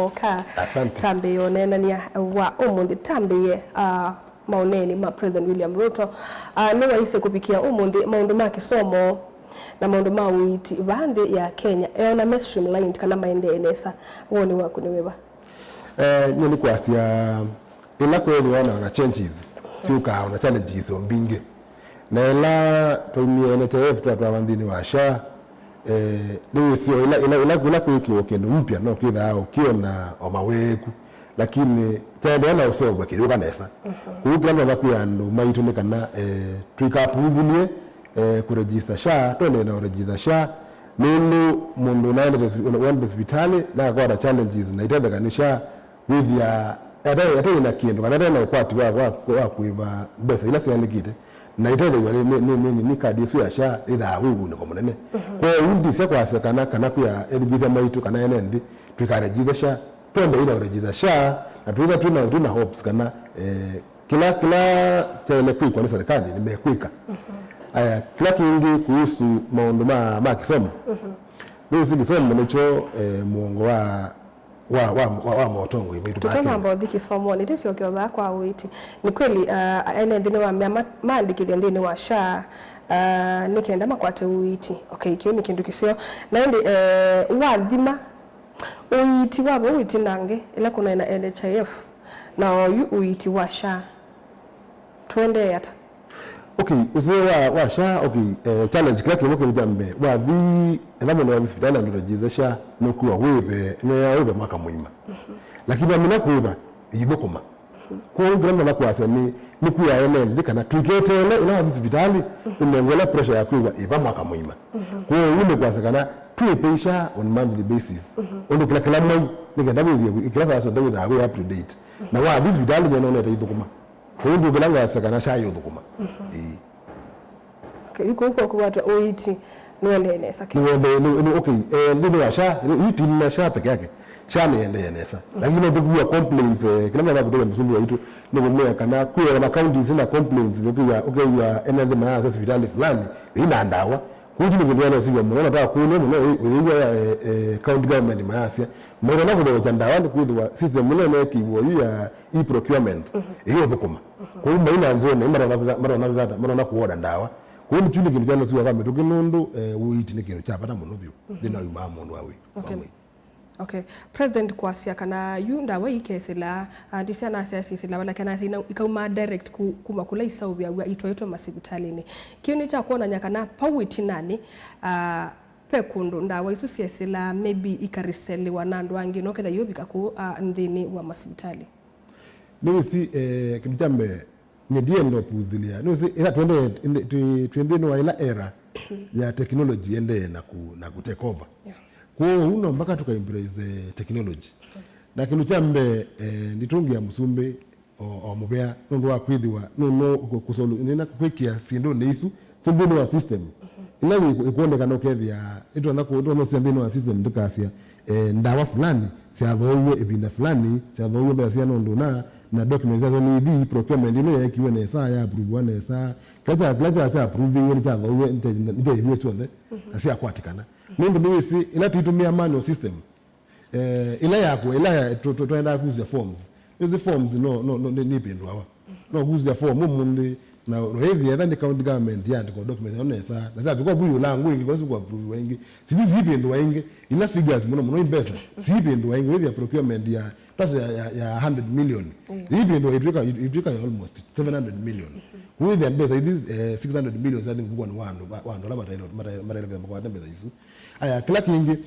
moka tambe yonena ni wa umundi tambe maoneni ma President William Ruto ni waise kupikia umundi maundu ma kisomo na maundu ma uiti bande ya Kenya na mainstream line kana maendeleza woni wako ni weba nyoni kwasia ila kweli wana changes siuka ona challenges ombinge na ila tumie NHIF tu abandini washa ni sio ila kuikiwa kendo mpya no kidha ukiona omaweku lakini tendela usoba kiruka nesa kugira ngo kuyando mayitonekana twikapuvulie kuregister SHA tone na register SHA ninu mundu naende hospitali na kwa challenges na itadhakanisha with ya ata ina kiendo kana na ukwati wa kuiba besa ila sialikite na itadhwa ni kadi su ya SHA ida hugu ne komunene kwa undi se kwa sekana kana kuya edibiza mayitu kana enendi twikaregister SHA twende ila register SHA na tuna hopes kana kila chele kwa ni serikali nimekwika aya kila kingi kuhusu maondo ma kisomo nusu kisomo nicho muongo wa motongo hivi tutoma mbodhi kisomo ni tisi okyoba kwa witi ni kweli ene ndine wa maandikile ndine wa SHA nikenda makwate witi okay kiyo ni kindu kisio naende wadhima uiti wabo uiti nange ila kuna ina NHIF na uiti wa SHA twende yata okay uzoe wa SHA okay challenge kila kitu kijambe wa vi ndamo na hospitali ndio register SHA nokuwa webe mwaka mwima lakini amina kuiba yibokoma kwa ngamba na kwasa ni kuya ene ndikana tukete ina hospitali umengola pressure ya kuiba iba mwaka mwima kwa hiyo kwasa kana tuipe SHA on monthly basis ondo kila mwezi nikenda bibi kila saa zote with we up to date na wa hospitali ndio naona yibokoma kwa hiyo bilanga sakana SHA yibokoma okay yuko kwa watu oiti niende saki ni okay ndio wa SHA yuti na SHA peke yake SHA niende nesa lakini ndio complaints kila mara kutoka msumbu wetu ndio mmea kana kwa na counties na complaints ndio okay ya enende na hospitali fulani ina ndawa kuji ni ndio sio mnaona ta kuno mnaona county government maasia mbona na kudoa chandawa ni kuidwa system mnaona kiwo ya procurement hiyo dhukuma kwa hiyo maina nzone mara na kuoda ndawa kwa hiyo chuni kintu jana sio kama tukinundu uiti ni kintu chapata muno byo ndina yuma mundu awi okay president kwasia kana yunda wa ikesela ndisia na siasa la wala kana sina ikauma direct kuma kula isaubi ya itwaitwa masibitalini kioni cha kuona nyakana pawiti nani pekundu ndawa isu siasa la maybe ikariseli wanandu wangi no ketha yobika ku ndini wa masibitali mimi si kimtambe nyedie ndo puzilia nusi ila tuende no ila era ya technology ende na ku take over kwa uno mpaka tuka embrace technology na kinu chambe nditungi ya musumbe o mubea ndo wa kwidhiwa no kusolu nina kwekia sindo neisu sindo wa system ila ikuonekana ukethia itwa ndo sindo wa system ndikasia ndawa fulani siadhowe ebinda fulani siadhowe basi ya ndo na documents azo ni bi procurement ino ya kiwe na saa ya approve na saa kaja approve ni cha dhowe nje hiyo chonde asi akwatikana ndio mwisi ila tuitumia manual system ila yako ila tuenda kuuza forms hizo forms no ni pendo hawa no kuuza form mundi na hivi ya the county government ya ndiko document ona saa na sasa kwa buyo langu ingi kwa sababu approve wengi sisi zipendo wengi ila figures mno invest zipendo wengi hivi ya procurement ya pesa ya 100 million hivi ndio itweka almost 700 million with the pesa this 600 million I think kwa wando la matailo kwa pesa hizo aya kila kingi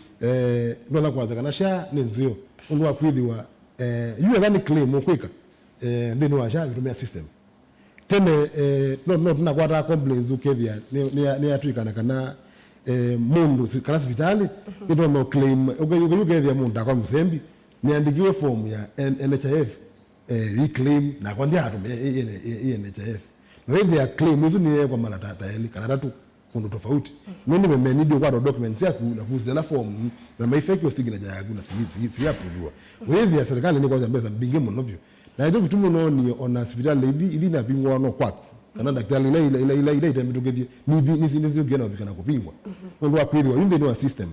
ndio kwanza kana SHA ni nzio ndio kwidhiwa you then claim okwika ndio wa SHA vitumia system tene no tunakwata complaints ukethia ni atwikana kana mundu kana hospitali ndio no claim ukethia mundu kwa msembi niandikiwe form ya NHIF claim na kwa ndia atumia NHIF no hivi ya claim hizo ni kwa mara tata yani kana tatu kundu tofauti mimi nimeniidi kwa document ya kuzela form na maifeki signature yangu na si approve wewe ya serikali ni kwanza mbeza binge monobyo na hizo kutumu no ni ona hospital hivi na bingwa no kwako kana daktari ile itamitukeje ni zingine na bikana kupingwa ndio apili wa yunde ni wa system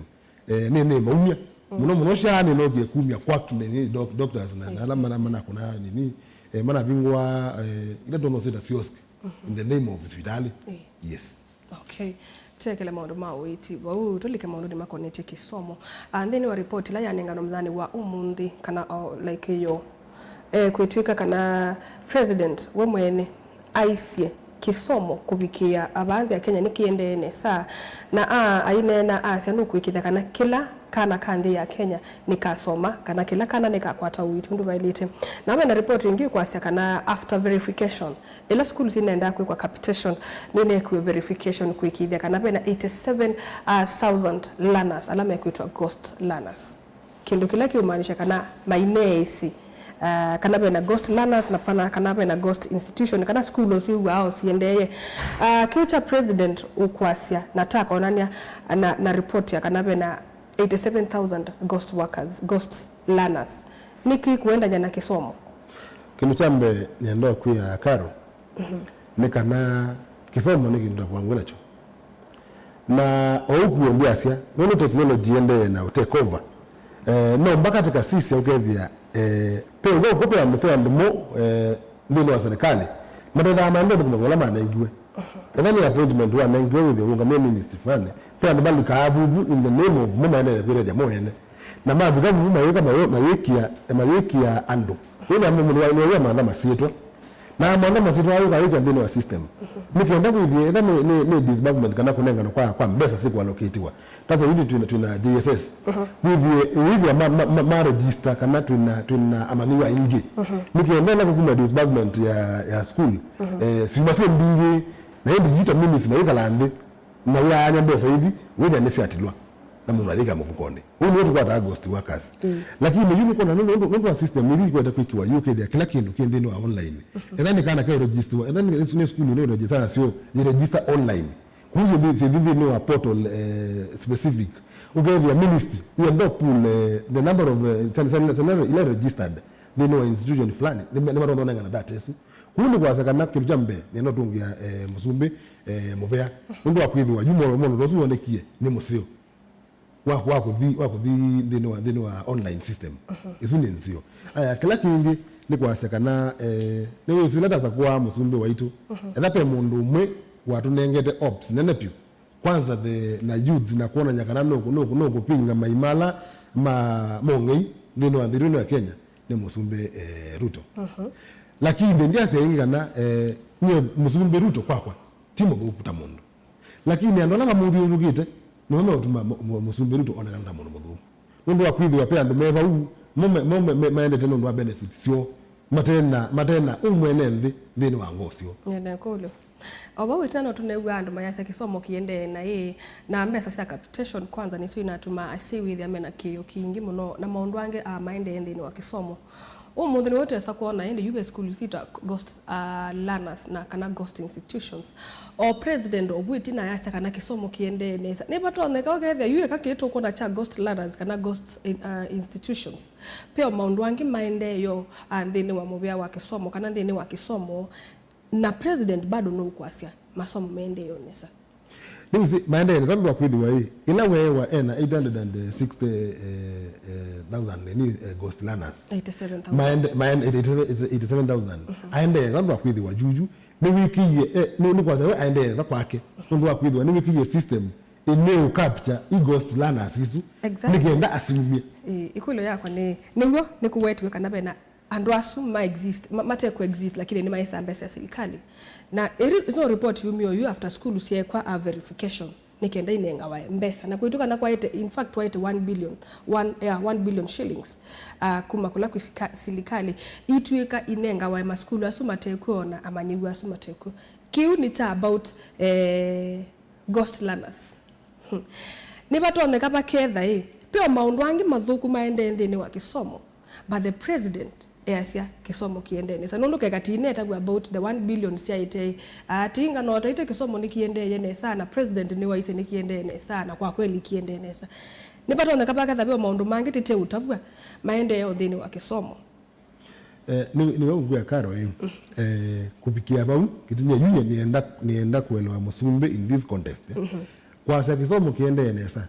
ni maumia muno shani no ge kumya kwa kine doctors na alama kuna nini mana bingwa ila dono sita sioski in the name of hospitali. Yes. Okay. Tekele maundu ma witi wa tulike maundu ni makonete kisomo and then wa report la yanengano mthani wa umundi kana like yo kwitwika kana president we mwene aisie kisomo kubikia abanthi ya Kenya nikiendene saa na ainena asia nukwikitha kana kila kana kandi ya Kenya nikasoma kana kila kana nikakwata uitundu bailite na na report ingi kwasia kana after verification ila school zinaenda kwa capitation nene kwa verification kuikithia kana pena 87,000 learners alama kuitwa ghost learners kindu kila kiumaanisha kana mainesi kana bena ghost learners na pana kana bena ghost institution kana school osu wao siendeye kiucha president ukwasia nataka onania na report ya kana bena 87,000 ghost workers ghost learners niki kuenda jana kisomo kindu chambe niendo kwa karo nikana kisomo nikindu kwangu nacho na okuombia afya no technology ende na take over no mpaka katika sisi ukethia peo go kopera mtoa ndimo ndino wa serikali madada amande kunogola maana igwe ndani appointment wa nangwe with the unga ministry fane peo ndibali kaabubu in the name of mama ene kwere jamo ene na mabuga mama yoka mayekia ando ina mama wa maana masitwa na maana masitwa ayo kaika ndino wa system nikienda kuivie ina ni disbursement kana kunenga kwa mbesa siku allocatiwa tazo hivi tuna JSS hivi ma register kana tuna amaniwa ingi nikienda na kukuma disbursement ya school simafie ndingi na hindi yita mimi sina lande na ya anya mbesa hivi wewe ni fiatilwa na munalika mkukonde huyu wote kwa August workers lakini yuni kuna ndio system ili kwenda kuikiwa UK ya kila kindu kiendeni wa online ndani kana kwa register ndani ni school ni register sio ni register online kuzi ni wa portal specific ugevi ya ministry you ndo pool the number of ile registered they know institution fulani ni mara unaona ngana data yesu huyu kwa sakana kitu jambe neno tungia musumbe mubea ndio akwithiwa yumo mono rozu ondekie ni musio wako thi ndino wa online system isuni nzio aya kila kingi ni kwa sakana ni usilata za kwa musumbe waitu etape mundu umwe watu nengete ops nenepyu kwanza na youths na kuona nyakana no kupinga maimala mongei ndino wa ndino ya Kenya ni musumbe Ruto lakini ndia sengi kana nye musumbe Ruto kwa timo kuputa mundu lakini andola na mundu yugite no utuma musumbe Ruto ona kana mundu mudhu mundu akwithi wa pea ndemeva u maende teno ndo benefits sio matena umwene ndino wa ngosio nenda kolo oba wetano tunewa andu mayasa kisomo kiende na na mbesa cia capitation kwanza niso inatuma asiwi the amena kiyo kingi muno na maundu ange maende endini wa kisomo muthini wote esa kuona ende yube school sita ghost learners na kana ghost institutions o president obwiti na yasa kana kisomo kiende nesa ne batone ka okethe yue kakitu kona cha ghost learners kana ghost institutions peo maundu ange maende yo andini wa mubia wa kisomo kana ndini wa kisomo na president bado no kwasia masomo mende yonesa nimisi maende ne zambi wakwidwa hii ila wewa ena 860,000 ni ghost learners 87,000 maende 87,000 aende zambi wakwidwa juju ni wiki ye ni kwaza we aende za kwake ndo wakwidwa ni wiki ye system ine capture ghost learners isu nikienda asimie ikulo yako ni nigo ni kuwetwe kana bena and wasu ma exist mate coexist lakini ni maisa mbesa serikali na izo report you after school usiye kwa verification nikenda inenga wa mbesa na kuituka na kwa in fact waite 1 billion shillings kumakula ku serikali itweka inenga wa maskulu asu mate kuona amanyiwa asu mate ku kiu ni ta about ghost learners ni batonde kapa ketha pio maundu angi mathuku maende ndini wa kisomo but the president easia kisomo kiendene sa nundu kekatineta about the 1 billion siaite tinga no taite kisomo nikiendeye ne sana president ni waise nikiendene sana kwa kweli kiendene sa nipatonde kapaka thabio maundu mangi tite utabwa maende yo thini wa kisomo ni wewe ngua karo kupikia bau kitunye yunye nienda kuelewa musumbe in this context kwa sababu kisomo kiendene sa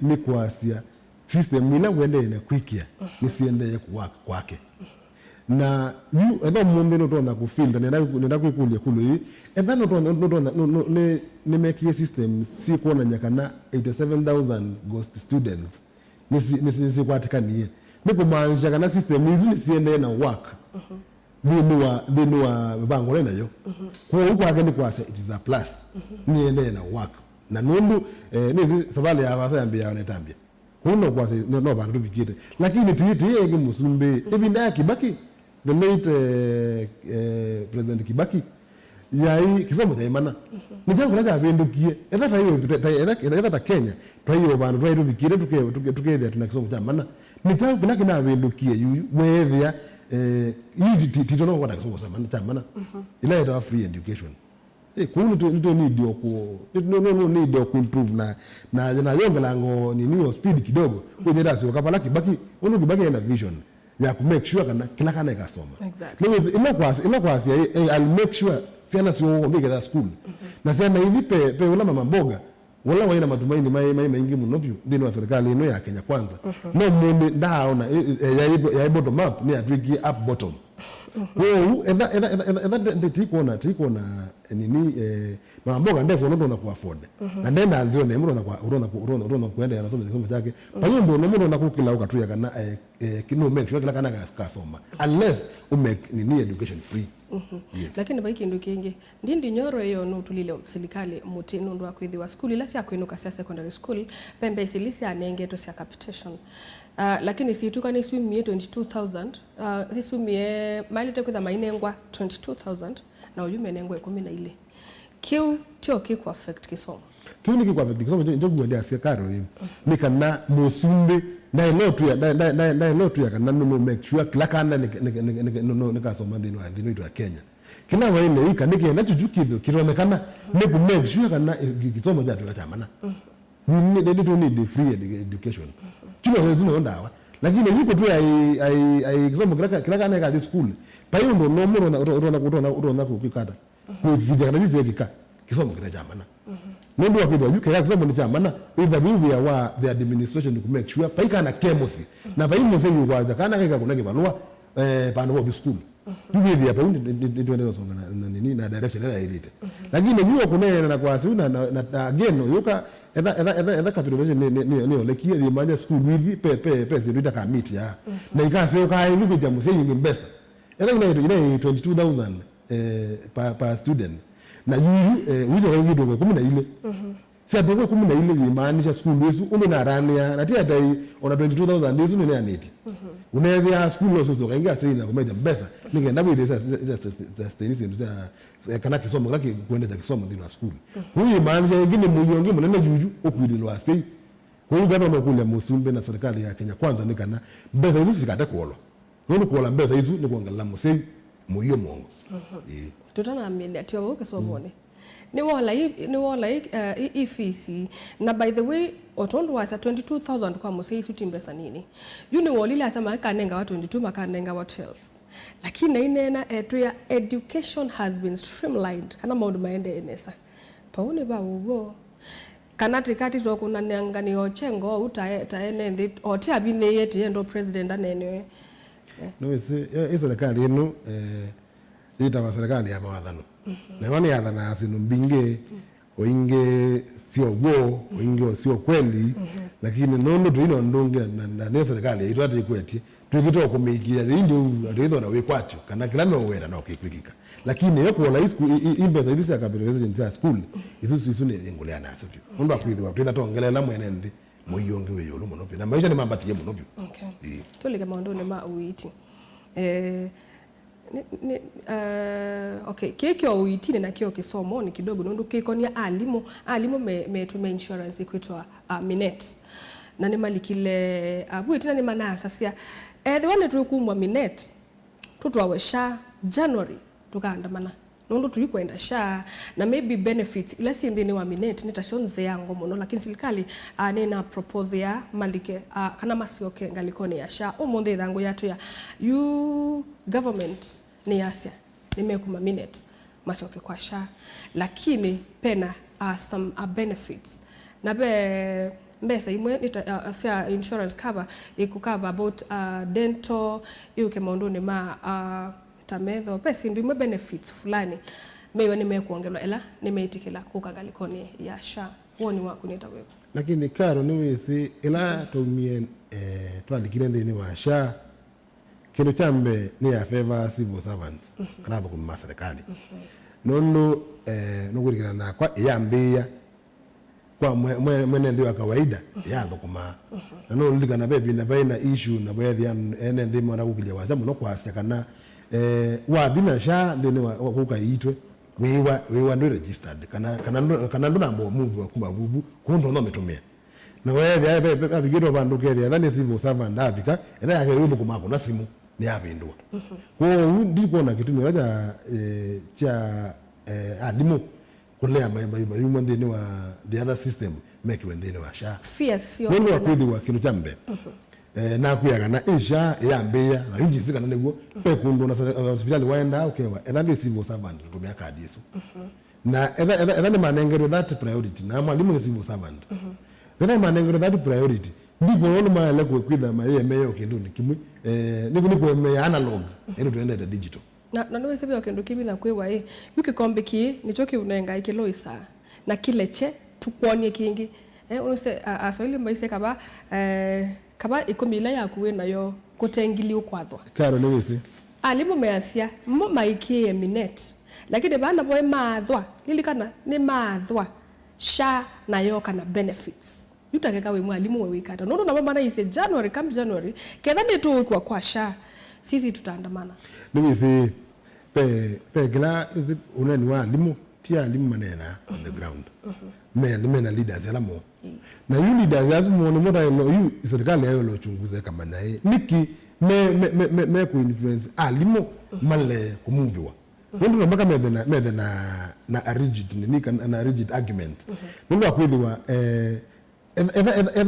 ni kwasia system ila wende na kwikia nisiende kwake na you ndo mundu no tona ku field nenda kwikulia kulu hii enda no tona ne make system si kuona nyakana 87,000 ghost students nisi kwatikanie nikumaanisha kana system hizi nisiende na work dinua bango nayo kwa huko akeni kwase it is a plus niende na work na nundu nizi sabali ya basa yambia wanetambia kuno kwase no bantu bikite lakini tiyiti yenge musumbe ibinda Kibaki the late President Kibaki yai kisomo cha imana ni jangu laja abendukie etata hiyo etata Kenya twayo bantu twayo bikire tuke tuna kisomo cha imana ni jangu bilaki na abendukie yu wethia hii titono kwa kisomo cha imana ila ita free education kunu to need no need ku improve na yonga lango nini speed kidogo kwenye rasi wakapala Kibaki Kibaki ina vision ya ku make sure kana kila kana ikasoma exactly ilo kwasi I'll make sure fiana sio ngeke za school na sana hivi pe wala mama mboga wala waina matumaini maingi munopyo ndino wa serikali ino ya Kenya Kwanza no mwende ndaona ya bottom up ni atwiki up bottom enda tikuona nini mama mboga ndeko ndo ku afford na ndenda anzio ne mro na kuenda na somo kisomo chake pamoja ndo mro na kukila ukatuya kana kino make sure kila kana kasoma unless u make nini education free yes. Lakini baiki ndo kingi ndindi nyoro hiyo no tulile serikali mutino ndo akwithiwa school ila si akwinuka sia secondary school pembe silisi anenge to sia capitation lakini situka ni swimie 22,000 swimie malite kwitha mainengwa 22,000 na uyume nengwa 12 kiu tio kiku affect kisomo kiu ni kiku affect kisomo njo gwende asia karo hivi ni kana musumbe na lotu ya kana no make sure kila kana ni kasoma ndino ya Kenya kila waile ika nikienda chujukido kironekana ni ku make sure kana kisomo cha mana they don't need free education kilo hizo ndo ndawa lakini yuko tu ai kisomo kila kana ka school pa hiyo ndo nomo na kukikata kujija kana vipi kika kisomo cha mana nendo wakido yuko ya kisomo ni cha mana either we are the administration to make sure pa ikana kemosi na pa hiyo mzee yuko kana kika kuna kibalua pano wa school hivi hapa ndio songa na nini na direction ya elite lakini yuko kuna na kwa sina na again yuko edha capitalization ni olekia di manja school with pe zirita kamiti ya na ikase ka hivi kwa mzee yingi mbesa ina 22,000 per student na yuyu wizo wengi dogo 14 si adogo 14 imaanisha school yesu una rania na tia dai ona 22,000 ndizo ni aneti unaweza school loso so kaingia sasa na kumeja mbesa ningenda bide sasa stenisi ndio kana kisomo laki kwenda za kisomo ndino school huyu imaanisha ingine muyongi mnene juju okwidilwa sei kwa hiyo gano kule musumbe na serikali ya Kenya Kwanza nikana mbesa hizo sikate kuolo ndio kuola mbesa hizo ni kuangala musei muyo mongo tutana amini ati wao kesomone ni wala ifisi na by the way otondo wasa 22,000 kwa musei suti mbesa nini yuni wolile asema kanenga wa 22 makanenga wa 12 lakini inena ya education has been streamlined kana maundu maende enesa paone ba ubo kanati kati zo kuna nyangani ochengo utaene ndi oti abine yeti endo president anene no ise serikali ino ita wa serikali ya mawadhano na wani ya dhana asinu mbinge oinge sio go oinge sio kweli lakini nondo tuino ndonge na serikali ito ati kweti tukitoa kumikia ndio ndio na wekwacho kana kila no wera na okikwikika lakini yoko la imbeza hizi ya capitalization ya school isu ni ngolea na aso ndo akwidhiwa twenda tongelela mwenende moyonge weyo lo monopi na maisha ni mambatiye monopi okay toleka maondo ne ma uiti okay kekyo uitine na kio kisomo ni kidogo ndo kikonia alimo me insurance kwitwa Minet na ni malikile uitina ni manasa sia the one to kumwa Minet tutwawe sha January tukaandamana nondo tulikwenda sha na maybe benefits ila si ndini wa Minet nitashonze yango mono lakini serikali nena propose ya malike kana masioke ngalikone ya sha omonde dango yatu ya you government ni asia nimekuma Minet masioke kwa sha lakini pena some benefits na be mbesa imwe sia insurance cover ikukava about dental yuke maundu ni ma tametho pesa ndio imwe benefits fulani mewe nimekuongelwa ela nimeitikila kukangalikoni ya SHA woni waku nita wewe lakini karo ni wisi ila tumie twalikire ndini wa SHA kino chambe ni ya favor civil servants kana kwa serikali nono nugurikana na kwa yambia kwa mwene ndio kawaida ya thukuma na no ndikana bebi na baina issue na baadhi ene ndimo na kukilia waza muno kwa asia kana wa bina SHA ndini wa kukaitwe wewa ndo registered kana ndo nambo move wa kumabubu kundo no metumia na wewe abigiro bandu keria thani civil servant afika ena yake yuko kumako na simu ni abindwa kwa ndiko na kitumia cha alimu kulea mayuma ndini wa the other system make wendeni wa SHA fears yo ndio kwidi wa kinu chambe na kuyaga na SHA yambia na inji zika naneguo pekundo na hospitali waenda ukewa ena civil servant tumia kadi yesu na ena ni manengero that priority na mwalimu ni civil servant ena manengero that priority ndipo ono maele kwida mayemeyo kindu nikimwe niko me analog eno tuende digital na ndio sebe okendo kimi na kwewa yuki kombeki nichoki unenga ikelo isa na kileche tukwonie kingi unose aswali maise kaba ikomila yakuwe nayo kutengili ukwathwa karo ni wisi alimu measia mo maikie minet lakini bana boy maathwa lilikana ni maathwa SHA nayo kana benefits yutakeka we mwalimu we wikata nondo na mama na ise January come January kedha ni tu kwa SHA sisi tutaandamana ni wisi pe gila is unani wa limu tia limu manena on the ground mena leaders alamo na yu leaders azumo no moda yu serikali yayo lo chunguze kama naye niki me ku influence alimu male kumuviwa ndio mpaka mede na a rigid na rigid argument ndio akwiliwa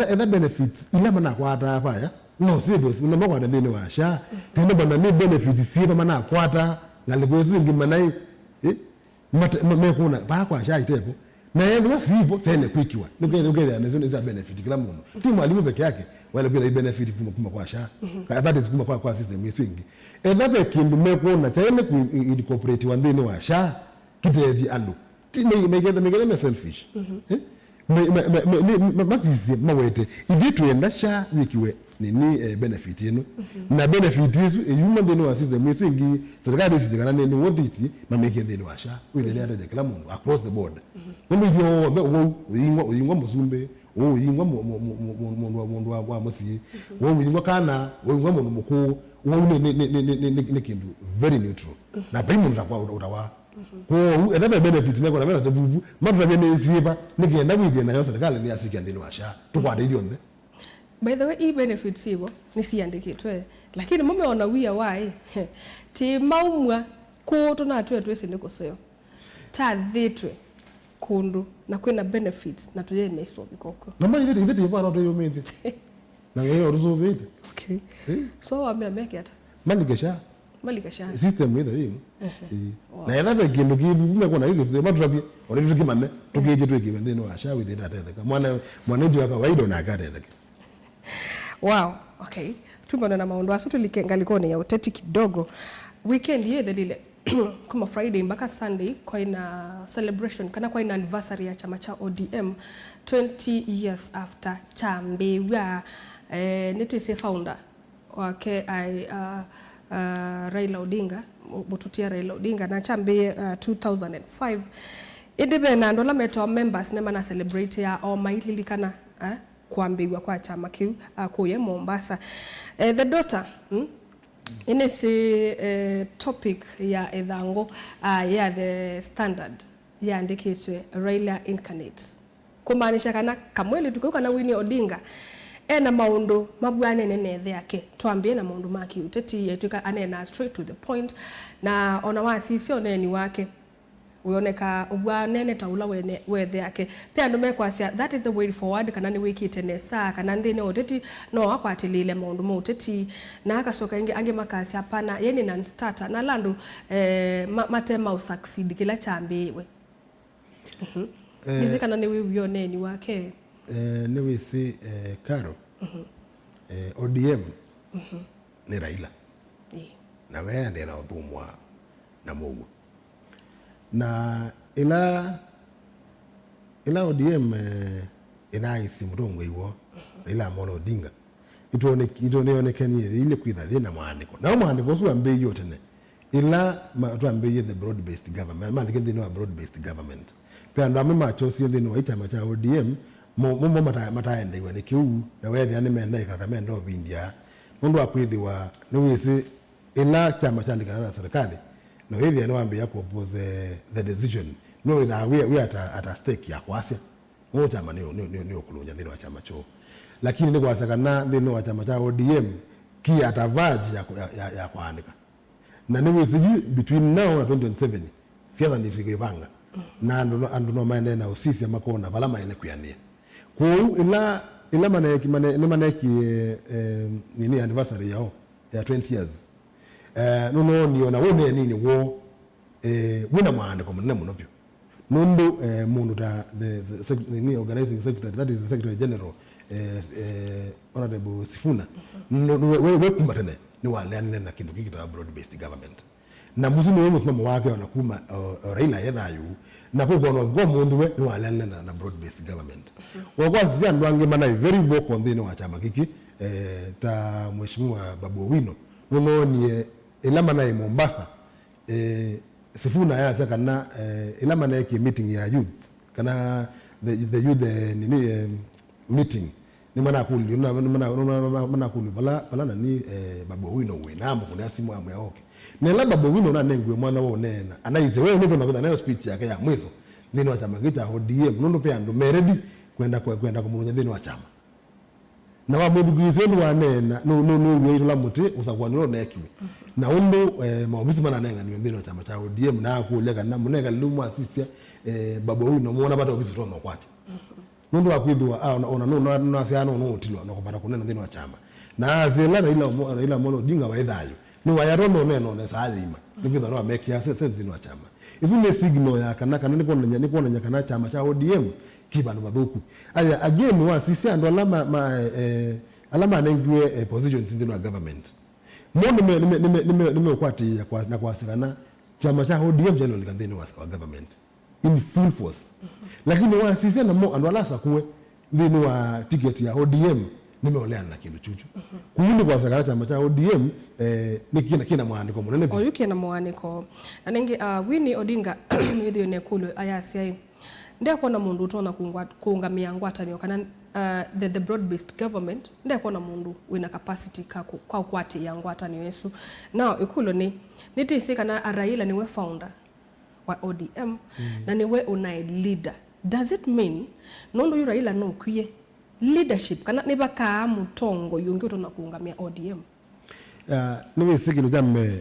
ena benefits ila mana kwata hapa ya no serious ndio mpaka kwa ndini wa SHA ndio bana ni benefits si mana kwata ngalikwezu ngimanai me kuna ba kwa SHA itepo na yeye sipo sene kwikiwa ningele anazo za benefit kila muntu ti mwalimu peke yake wale bila benefit kuma kwa SHA that is kuma kwa system yesingi edabe kindu mekona tayene ku incorporate wandini wa SHA kitevi alu ti me selfish matisi mawete ibitu enda SHA yikiwe nini benefit yenu na benefit hizo yuma ndeni wa system yesingi serikali sizikana nini woditi mameke ndeni wa SHA wile ya kila muntu across the board ndio yo uyingwa muzumbe uyingwa mundu wa musi uyingwa kana uyingwa mundu mukuu ni kindu very neutral na paimu ndakwa utawa kwa enda benefit nako na mera tabubu mabra bene siba nikienda widi na yo serikali ni asikia ndeni wa SHA tukwade ndionde. By the way, benefits hivo nisiandikitwe lakini mumeona wia wae ti maumwa kuto na twese niko seo ta thitwe kundu na kwina benefits na tuye meso bikoko namba nditi yebana to yomenzi na wewe oruzobete okay so wameke ata malika SHA system ile hiyo na yana begindu kibume kona hiyo sema tutabi ore tukimane tugeje tweke ndeni wa SHA with data ka mwana ndio kawaida na akade wow okay tumbona na maondo asu tulikengalikoni ya uteti kidogo weekend ye lile kama Friday mpaka Sunday kwa ina celebration kana kwa ina anniversary ya chama cha ODM 20 years after chambe wa netu ise founder wake Raila Odinga Bututia Raila Odinga na chambe 2005 idebe na ndola meto members ne mana celebrate ya o maililikana kuambiwa kwa chama kiu kuye Mombasa the daughter ine si topic ya edhango ya the standard ya ndikitwe Raila incarnate kumaanisha kana kamweli tukoka na Winnie Odinga ena maundu mabwane nene yake tuambie na maundu maki uteti yetuka anena straight to the point na ona wasi sio neni wake uoneka ubwanene taula wethe yake pia ndo mekwasia that is the way forward kana ni wiki tenesa kana ndine oteti no akwatilile maundu moteti na akasoka ange makasi hapana yeni non starter na landu matema usucceed kila chambiwe nizika na ni wioneni wake ni wisi Karo ODM ni Raila na wewe ndiye anaotumwa na Mungu na ila ODM inaisi mrongo iwo Raila Amolo Odinga ituonekanie ile kwitha na mwandiko na mwandiko so ambe yote ne ila tuambie the broad based government mali kende no broad based government pia ndo mama chosi ndi no ita macha ODM mo mataende we ne kiu na we thia ni menda ikaka ndo bindia mundu akwithiwa ni wisi ila chama cha ndikana na serikali no hivi no ambe ya propose the decision no ina we at a stake ya kwasia mo chama ni okulunya ndino wa chama cho lakini ni kwasakana ndino wa chama cha ODM ki atavaji ya kuandika na ni wisi between now na 2027 fiadha ndifike ivanga na ando maende na usisi ya makona balama ile kuyania kwa ila maneki nini anniversary yao ya 20 years no niona wone nini wo wina maandiko munene muno pyo nundu mundu da the organizing secretary, that is the secretary general honorable Sifuna we kumbatene ni wale na kindu kikita broad based government na muzimu wemu msimamo wake wanakuma Raila yethayu na kukono kwa mundu we ni wale na broad based government wakwa sisi anduange mana very vocal ndini wa chama kiki ta mheshimiwa Babu Owino unonie ilama na Mombasa Sifuna ya kana ilama na yake meeting ya youth kana the youth nini meeting ni mana kuli mana kuli bala nani Babu Owino we na mukuna simu amu ya oke nela Babu Owino na nengwe mwana wo nena anaize wewe nipo na nayo speech yake ya mwizo nini wa chama kita ODM nondo pe ando meredi kwenda kumulunya nini wa chama na wa mudugize wa nena no we la muti usakwa no nekiwe na undo maobisi mana nenga ni nini wa chama cha ODM na kulega na munega lumu asisia Babu Owino muona bata obisi to no kwati nondo akwidwa ona no asiano no utilo no kupata kunena nini wa chama na azela Raila Amolo Odinga wa idhayo ni wayarono neno ne salima nikitha no make ya sense nini wa chama izile signal ya kana niko na nyakana chama cha ODM kibano badhuku aya again wa sisi ando alama nengwe position in the government mono nimekwati na kwasikana chama cha ODM jeno likandeni wa government in full force lakini wa sisi na mo ando alasa kuwe ndini wa ticket ya ODM nimeolea na kindu chuchu kuindi kwa sakana chama cha ODM ni kina mwaniko munene o yuki na mwaniko nanenge Winnie Odinga yithio ne kulu ayasiai ndia kona mundu utona kuungamia ngwatanio kana the broad based government ndia kona mundu wina capacity kwa kwati ya ngwatanio yesu now ikulo ni nitisi kana Raila niwe founder wa ODM na niwe unai leader. Does it mean nondo yu Raila no kwiye leadership kana nibaka mutongo yungi utona kuungamia ODM niwe sikilu jamme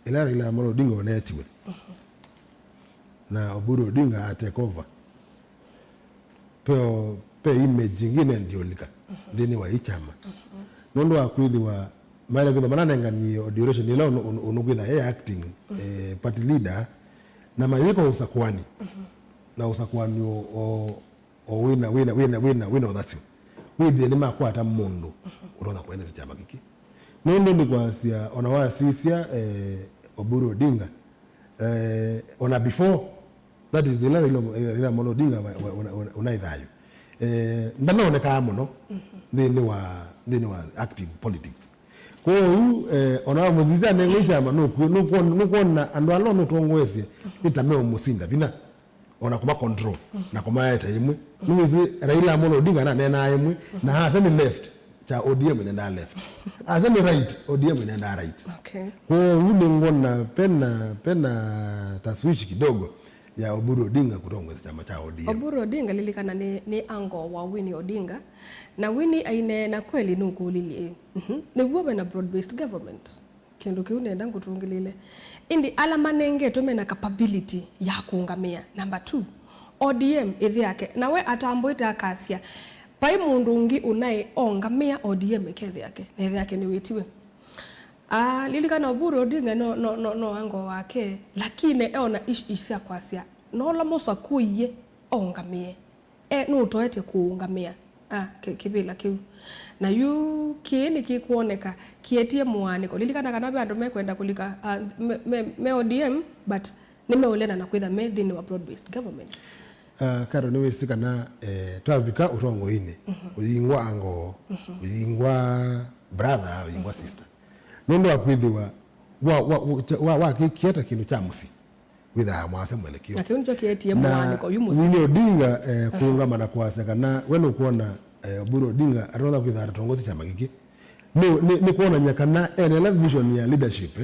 ila Raila Amolo Odinga onetiwe na Oburu Odinga take over pe image nyingine ndio lika ndini wa ichama nondo akwidhiwa mara kwa maana ngani duration ila unugwitha acting party leader na mayiko usakwani na usakwani o wina odathi withi ni makwa ata mundu uroda kueneza chama kiki nondo ni kwasia ona wasisia Oburu Odinga ona before that is Raila Amolo Odinga unaithayo ndanaoneka muno ndini wa active politics kwa ona muziza nengo chama nukuona andu alo nutongwesie itameo musinda bina ona kuma control na kuma eta imwe nizi Raila Amolo Odinga na nena imwe na hasa ni left cha ODM nenda left hasa ni right ODM nenda right okay kwa ule ngona pena taswishi kidogo ya Oburu Odinga kutongoza chama cha ODM. Oburu Odinga lilikana ni ango wa Winnie Odinga na Winnie aine na kweli nuko lili ni wobe na broad based government kendo kiunenda ngutungilile indi alama nenge tumena capability ya kuungamia. Number 2 ODM ithi yake nawe atamboita akasia pai mundu ungi unai ongamia ODM kethi yake na ithi yake ni witiwe lilikana Oburu Odinga no ango wake lakini eona isha kwasia no la mosa kuiye ongamie no toete kuungamia kibila kiu na yu kieni kikuoneka kietie mwaniko lilikana kana bandu mekwenda kulika me ODM but nimeolena na kwitha me thini wa broad based government karo ni wesika na twabika urongo ine uyingwa ango uyingwa brother uyingwa sister nendo akwithiwa wa kieta kindu cha musi witha mwase mwelekio lakini njo kietie mwaniko yu musi Winnie Odinga kuungamana kwase kana wenu kuona Oburu Odinga aronda kwitha tongozi cha magiki ni kuona nyakana ene vision ya leadership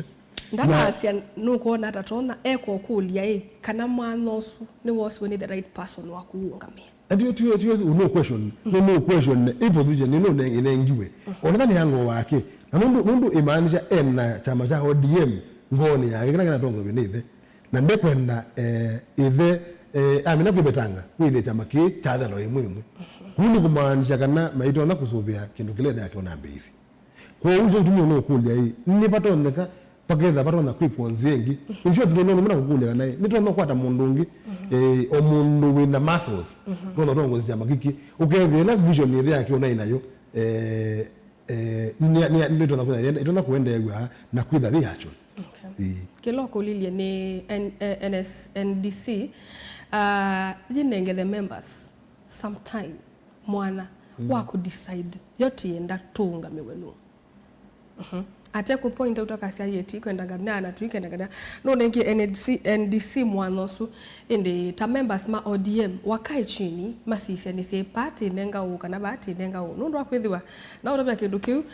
ndana asia no kuona atatona eko kulia kana mwanosu ni was when the right person wa kuungamia and you no question no question imposition no inengiwe onadhani yango wake na mundu imaanisha na chama cha ODM ngoni yake kana tongo benithe na ndekwenda ithe amina kwibetanga kwithe chama ki chathalo imwe kuni kumaanisha kana maitona kusubia kindu kile yake ona mbivi kwa hiyo tumio no kulia ni patoneka paketha patona kwiponzengi injo tunono muna kukulia naye nitono kwata mundungi omundu wina muscles tono tongo cia magiki ukethela vision ile yake ona inayo ni tona kuenda yagwa na kwitha the actual kiloko lilie ni NSNDC jinenge the members sometime mwana wako decide yote enda tunga mewenu ate ku point out akasia yeti kwenda ganana tuikenda gana no nengi NDC mwanosu ende ta members ma ODM wakai chini masisia ni se party nenga u kana bati nenga u ndo akwithiwa na urabya kindu kiu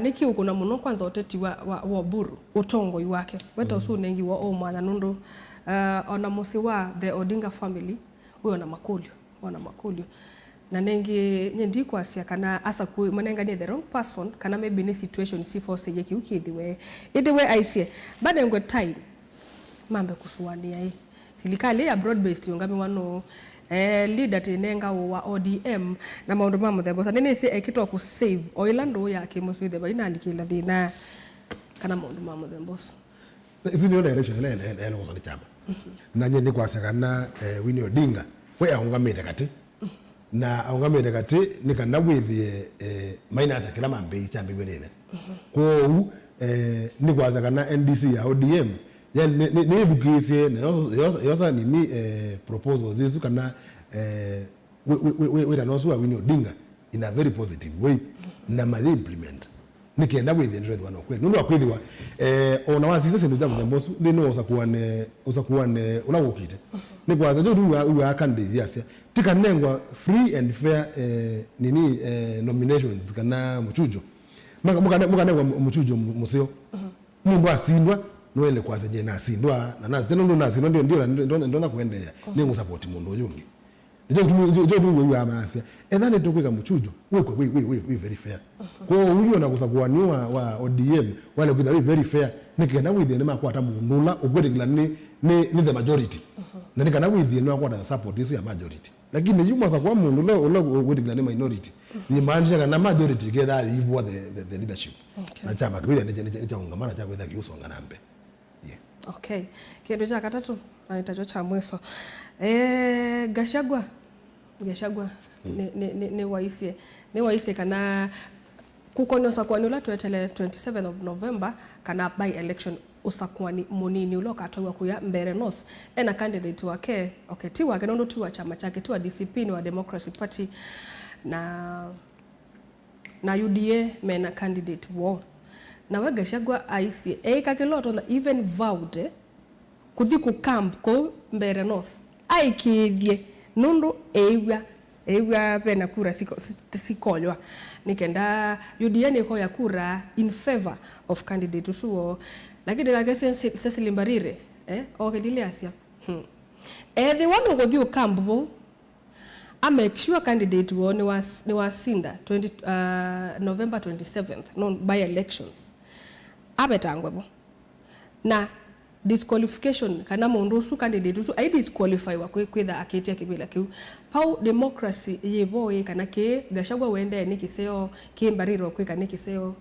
niki ukuna muno kwanza oteti wa buru utongo wake weta usu nengi wa o mwana ndo ona musi wa the Odinga family huyo na makulio na nengi nyendi kwa sia kana asa ku manenga ni the wrong person kana maybe ni situation si force yeki ukithiwe idewe aisie bado ngo time mambe kusuania silikali ya broad based yongami wano leader tenenga wa ODM na maundu mamu thembo sa nene se ekito ku save oilando yake muswithe ba inalikila thina kana maundu mamu thembo ifi ni direction ele ko ni chama na nyendi kwa sia kana Winnie Odinga we aungamite kati na aungamite kati nikana withie minus kila mambe chambe wenene ko ni kwaza kana NDC ya ODM ya ni vukisie yosa ni proposals zisu kana we no so Winnie Odinga in a very positive way na ma implement nikenda withie ndio wana kweli ndio akwithiwa ona wasise sindu za mbosu ni no usakuane ulawukite ni kwaza ndio uwa candidate yasia tikanengwa free and fair nominations kana muchujo mukanengwa muchujo musio mundu asindwa noele kwaza je nasindwa na nazi ndo nasindwa ndio na kuendelea ni support mundu yungi ndio tuwe amasia ethani tukwika muchujo we very fair kwa huyo na kusakuaniwa wa ODM wale kwitha we very fair nikenda withie ma kwata mundula ugwetigla ni the majority na nikana withie ni kwata support isu ya majority lakini yuma sa kwa mundu lo ugwetigla ni minority ni maanisha kana majority getha ivo the leadership na chama kwile ni chaungamana cha kwitha kiusonga nambe okay kindu cha katatu na nitacho cha mweso Gachagua ni waisie kana kukonyosa kwa nula tuetele 27th of November kana by election usakwani munini ulokatwa kuya Mbere North ena candidate wake tiwa kenondo tiwa chama chake tiwa DCP ni wa Democracy Party na UDA mena candidate wo na we Gachagua aisie kakiloto na even vowed kuthi ku camp ko Mbere North aikithie nundu ewa pena kura sikolywa nikenda UDA ni ko ya kura in favor of candidate suo lakini la kesi Cecily Mbarire okidile asia the one go through camp make sure candidate wo ni wasinda November 27th no by elections abetangwe bo na disqualification kana mundu su candidate su I disqualify wa kwitha aketia kibila kiu pau democracy yebo kana ke Gachagua wende ni kiseo kimbariro kwika ni kiseo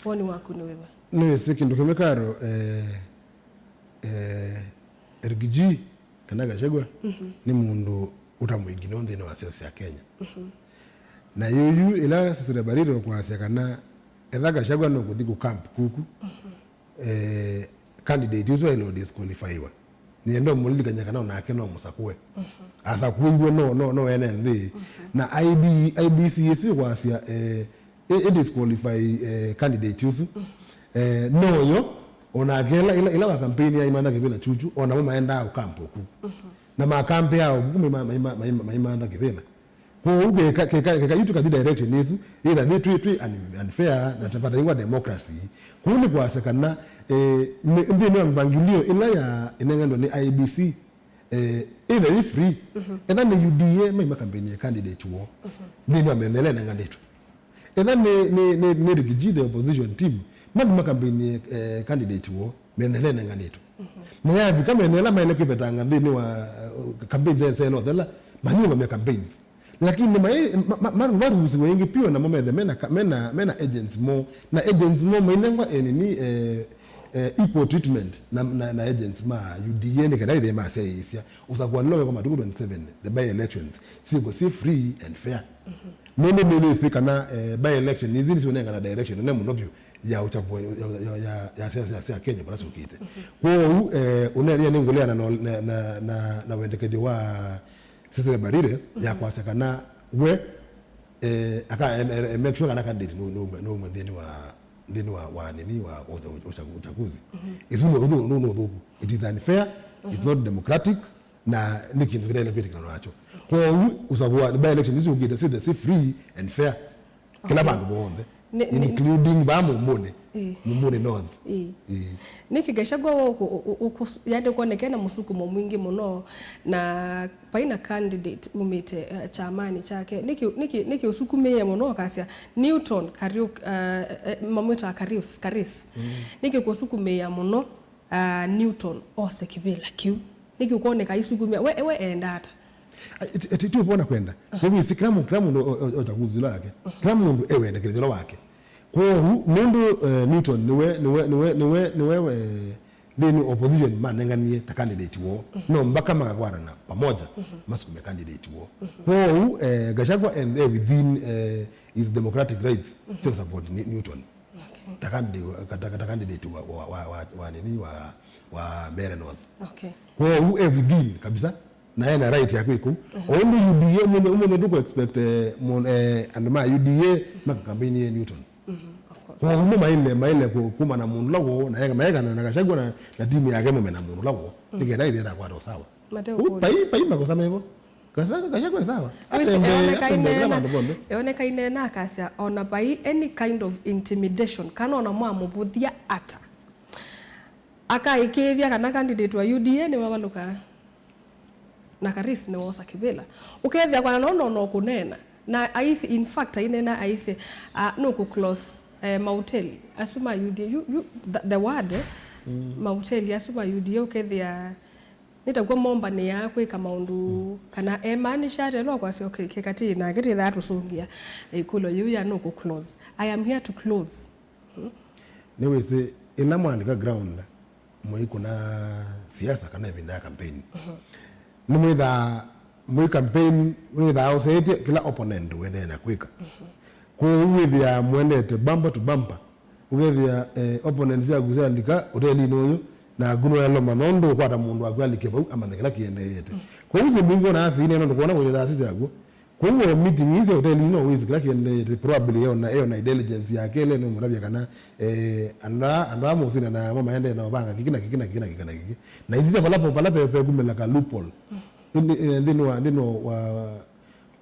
woni waku ni wewe no sekindu kemekaro ergiji kana Gachagua ni mundu utamuingi no thina wa siasa ya Kenya na yuyu ila Cecily Mbarire kwa kana etha Gachagua no guthi ku camp kuku candidate uzo ilo disqualifyiwa ni ndo mulilikanya kana nake no musakwe asa kuigwe no ene ndi na IBC yesu kwa sia disqualify candidate uzo no yo ona gela ila wa campaign ya Imanda Kivila chuchu ona mama enda ku camp ku na ma camp yao kume Imanda Kivila kwa uge ka yutu ka direction yesu either they treat unfair na tapata ingwa democracy kuni kwa sekana mbinu mpangilio ila ya inengando ni IBC either free and then the UDA mai campaign ya candidate wo mbinu amenele nangandetu and then ne rigid opposition team magma campaign candidate wo menele nangandetu na ya kama enela mai lekipeta ngambini wa campaign za no dela manyo ma campaign lakini maru usi wengi pia na mama mena agents mo na agents mo mainengwa enini equal treatment na agents ma UDA ni kada ma say ifya usakuwa lowe kwa 2027 the by elections si free and fair nene sikana by election ni zini sonenga na direction na munobyo ya uchaguzi ya siasa ya Kenya bala sokite kwa unalia ningolea na wendekeje wa Cecily Mbarire ya kwa sekana we aka make sure kana candidate no mwendeni wa nini wa uchaguzi no it is unfair it's not democratic na nikintu kile kile kinacho kwa usagua by election hizo ugida si free and fair kila bantu bonde including bamu mumone north Niki Gachagua yande kuonekana musukumo mwingi muno na paina candidate mumite chamani chake niki usukume muno kasia Newton Kariuki mamwita Karis niki kusukume ya muno Newton ose Kivila kiu niki kuoneka isukume we endata etitu bona kwenda hivi sikramu uchaguzi lake kramu ewe ndekelelo wake kwa mundu Newton niwe deni opposition manenganie ta candidate wo no mbaka magagwarana pamoja masukume candidate wo kwa Gachagua and within his democratic rights to support Newton ta candidate wa nini wa Mbeere North kwa within kabisa na yana right yako iko only UDA ume nduko expect and ma UDA makampeni ya Newton kwa humo maile kuma na mundu lawo na yega na Gachagua na timu yake mume na mundu lawo nigenda ile kwa ndo sawa pai makosa mevo Gachagua sawa oneka inena akasia ona pai any kind of intimidation kana ona mwamubuthia ata akaikithia kana candidate wa UDA ni wabaluka na Karis ni wosa Kivila ukethia kwa no kunena na aisi in fact inena aisi no ku close mauteli asuma UDA the word mauteli asuma UDA ukethia nitakuwa momba ni yakwe kama undu kana emanisha telo kwa sio kekati na geti that usungia ikulo yuya no ku close I am here to close newe se ina mwandika ground mwe kuna siasa kana vinda campaign mwe campaign mwitha ausete kila opponent wende na kwika kwa uwithia mwendete bumper to bumper uwithia opponents ya guzalika uteli noyo na guno ya loma nondo kwa ta mundu akwalike bau amandekela kiendete kwa uzi mbingo na asine ndo kuona kwenye asisi yako kwa hiyo meeting hizo uteli no wizi kila kiendete probably na intelligence yake ile no murabia kana anda musina na mama ende na banga kikina na hizi pala pe gumela ka loophole ndino wa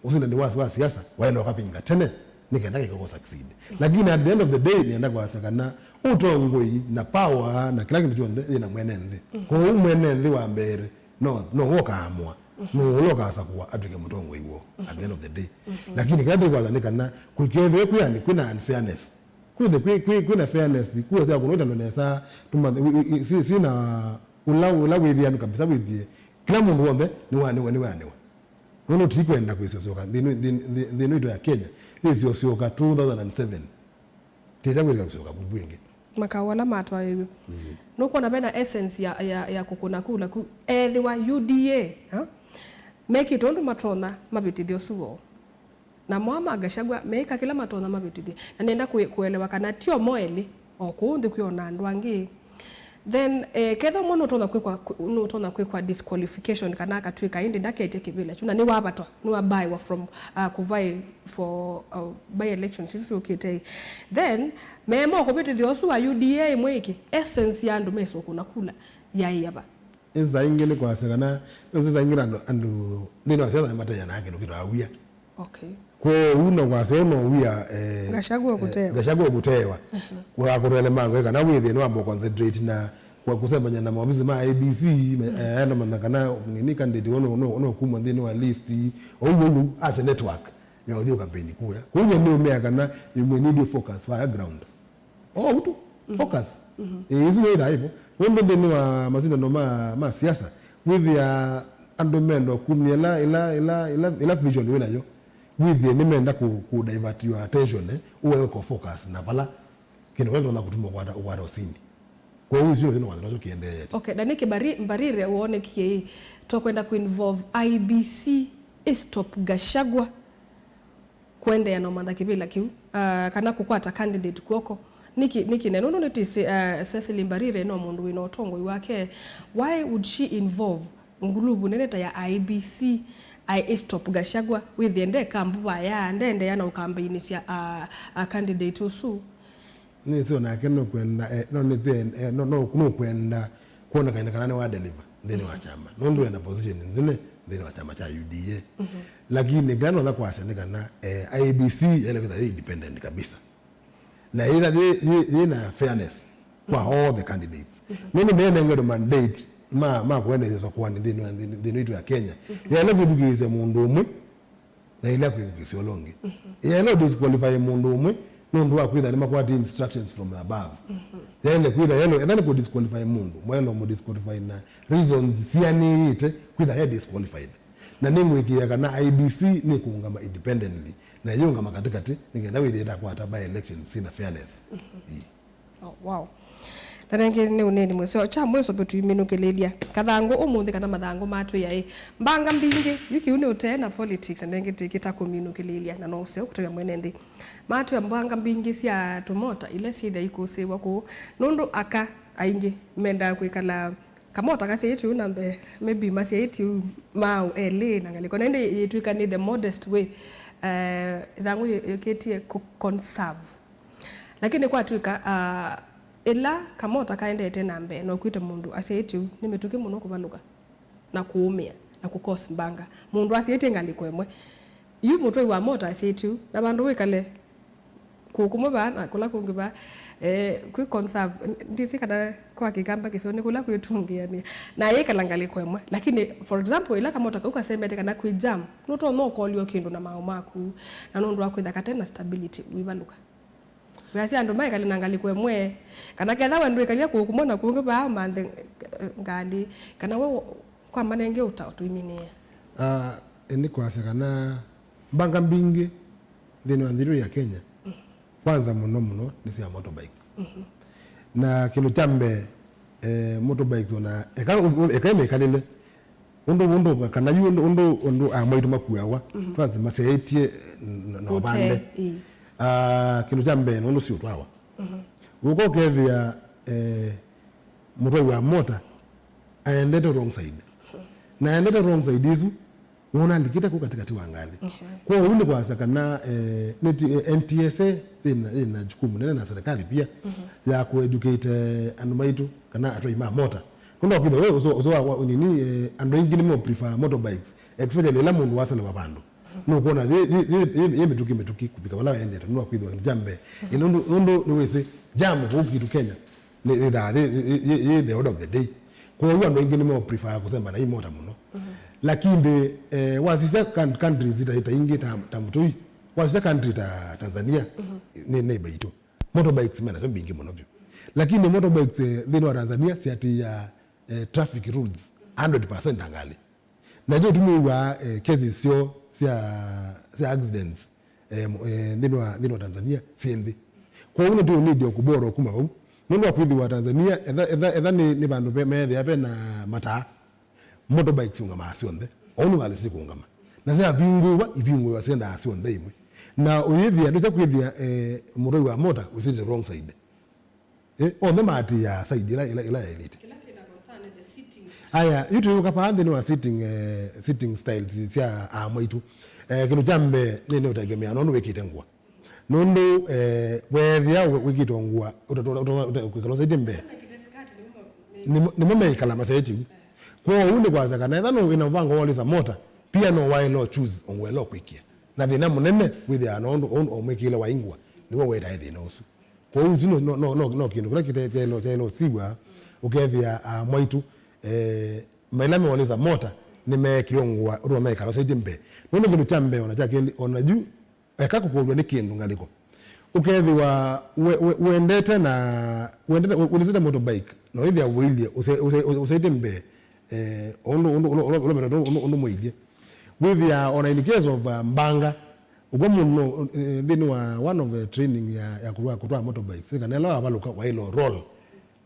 usina ni wa siasa waenda wakapinga tena nikaenda kiko succeed lakini at the end of the day nienda kwa sakana utongoi na power na kila kitu chonde ina mwenende kwa hiyo mwenende wa Mbeere no wokaamua no loka sakuwa atuke mutongoi wo at the end of the day lakini kada kwa zanikana kukeve kuyani kuna unfairness kuna fairness kuwa sasa kunoita ndo nesa tuma sina ula withia kabisa withie kila mundu wombe ni waniwa nono tikwenda kwisosoka ndino ito ya Kenya isiosoka 2007 tizakwenda kusoka bubwingi makawala matwa hivi nuko na bena essence ya kukuna kula ku ethiwa UDA meki tondu matona mabitithio suo na mwama Gachagua meka kila matona mabitithio na nenda kuelewa kana tio moeli o kuundi kuona andu angi then ketho mono tona kwa disqualification kana akatwika indi ndakete kibila tuna ni wabatwa ni wabai from kuvai for by elections isu ukite then memo kubitithio suo UDA mweki essence ya andu meso kuna kula yaiaba eza ingile kwa sekana eza ingira andu nino asema mata yana yake nokito awia okay kwa uno kwa sema awia Gachagua kutewa kwa kurele mango kana withi no ambo concentrate na kwa kusema nyana mawabizi ma ABC eno manakana nini candidate ono kumwa ndini wa list owo as a network ya audio campaign kuya kunye ni umeka na you need focus for ground utu focus hizi ni hivyo wembe ndini wa mazina no ma siasa with ya andomendo kumyela ila vision wena yo with ni menda ku divert your attention uwe ko focus na bala kino wendo na kutumwa kwa osindi kwa hiyo sio ndio wanacho kiendelea okay na niki mbarire uone kie to kwenda ku involve IBC stop Gachagua kwenda ya nomanda kibila kiu kana kukwata candidate kuoko niki neno noti Cecily Mbarire no mundu wino tongo wake why would she involve ngulubu neneta ya IBC stop Gachagua with the ende kambuwa ya ndende yana ukambaini sia candidate usu ni sio na keno kwenda no kwenda kuona kana wa deliver ndeni wa chama nondo na position ndeni wa chama cha UDA lakini gano za kwa sendekana IBC ile vida independent kabisa na ile na fairness kwa all the candidates mimi mwenye mandate ma kwenda hizo kwa ndeni wetu ya Kenya ile kudukiza mundu umwe na ile kudukiza olonge ile disqualify mundu umwe mundu akwida ni makwati instructions from above yele kwida yelo endani ku disqualify mundu mwelo mu disqualify na reasons siani ite kwida he disqualified na ningu ikiyaga na IBC ni kuungama independently na yunga makatikati ningenda wida kwa hata by elections sina fairness oh wow Narenge ni uneni mweso cha mweso betu imenukelelia kathango umuthi kana mathango matu yae mbanga mbingi yuki une utena politics ndenge tikita kuminukelelia na no use kutega mwenendi matu ya mbanga mbingi cia tumota ile sitha ikusiwa ku nundu aka aingi menda kwikala kamota kasi yetu unambe maybe masi yetu mau ele nangaliko nende yetu ikani the modest way thangu yeketie conserve lakini kwa tuika ila kamota kaendete nambe no kwita mundu asietu nimetuki muno kubaluka na kuumia na kukosa mbanga mundu asiete ngaliko emwe yu mutwe wa mota asietu na bandu wikale kukumwe bana kula kungiba ku conserve ndisi kada kwa kigamba kisone kula kuitungia ni na yekala ngaliko emwe lakini for example ila kamota ukasembete kana ku jam noto no kolio kindu na maomaku na nundu akwitha katena stability wibaluka basi ando mai kali nangali kwemwe kana ketha wandu ikalia kukumona kunge ba mande ngali kana we kwa manenge utatuiminia eni kwa sekana mbanga mbingi ndino andiru ya Kenya kwanza muno ni sia motorbike na kilo chambe motorbike na ekame kalile undo kana yu undo amaitu makuawa kwanza maseetie no bande kino jambe no sio twawa uko kevia moto wa mota aendete wrong side na aendete wrong side hizo unaona likita kwa katikati wa ngali kwa ule kwa sakana NTSA ina jukumu nene na serikali pia ya kueducate anumaitu kana atoi ma mota kuna kido wewe zo nini ando ingine mo prefer motorbikes especially la mundu wasana babandu no kuona yemetuki kupika wala ende tunua kwidwa jambe inondo niwese jamu huku Kenya ni the order of the day kwa hiyo ndo ingine mo prefer kusema na hii mota muno lakini wasisa countries ita ingi tamtoi wasisa country ta Tanzania ni neighbor ito motorbikes mena so bingi muno byo lakini motorbikes ndino Tanzania si ati ya traffic rules 100% angali na jo tumiwa cases sio sia accidents ndino Tanzania field kwa hiyo ndio need kubora kuma babu ndio kwidi wa Tanzania edha ni bandu methe ape na mata motorbikes unga masionde onu ngale sikungama na sasa ibingwa senda asio ndaimwe na uyevia ndisa kuyevia muroi wa mota usiti the wrong side on the mati ya side ila elite aya yutu kapande ni wa sitting styles cia amaitu kinu jambe nene utagemea nono wekitengwa nondo wethia wikitongwa utakalo side mbe ni mama ikala maseti kwa unde kwaza kana ethano ina vango waliza mota pia no why no choose onwelo kwikia na thina munene with anondo omwekile waingwa niwo wera ethi no su kwa uzu no kindu kula kitelo siwa ukethia mwaitu mailame waliza mota nimekiongwa ro meka side mbe nondo kindu chambe ona chake ona ju ekako kwa ni kindu ngaliko ukethiwa uendete ulizita motorbike no ithia wilie usaite mbe ono moilie withia on in case of mbanga ugo muno bini wa one of the training ya kutoa motorbike sika nelo abaluka wa ilo roll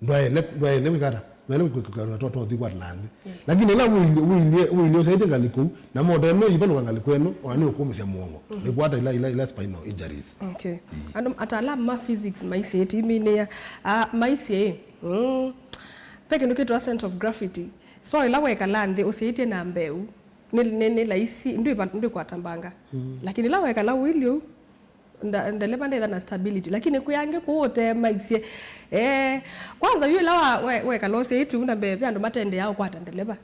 ndwaile mikata wele kutoa thikwa land lakini la wilie usaite ngaliko na moto no ibano ngaliko eno oni okumisya muongo ikwata ila spinal injuries okay ando ataalamu ma physics maiseti mine maisi peke ndukitu sense of gravity so ila weka lande usiite na mbeu ni laisi ndio kwa tambanga lakini la weka la wilio ndaleba ndeza na stability lakini kuyange kuote maisi kwanza yule la weka lose yetu na mbebe ando matende yao kwa tandeleba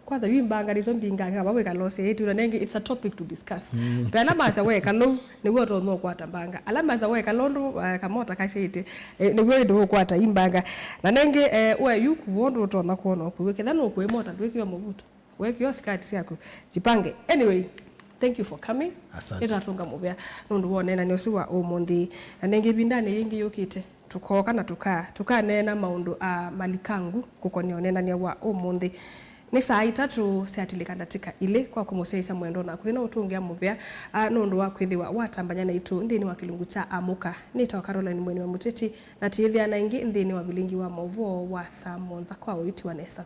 kwanza yimbanga lizo mbinganga baweka lose yetu na nenge it's a topic to discuss pela masa weka lo ni woto no kwa tambanga alama za weka londo kamota kasete ni wedo kwa ta imbanga na nenge we yuku wondo to na kuona kuweke thano ku emota ndwekiwa mubuto weke yo skati yako jipange anyway thank you for coming iratunga mubya nundu wone na nyosuwa omondi na nenge bindane yingi yokite tukoka na tukanena maundu a malikangu kukonionena ni wa omondi ni saa 3 siatilikandatika ile kwa kumuseisa mwendo na kulina utungia muvya nundu wa kwithiwa watambanya na itu ndini wa kilungu cha amuka nita Caroline Mweni wa Muteti na tithia na ingi ndini wa bilingi wa mavuo wa Samonza kwa witi wa Nesa.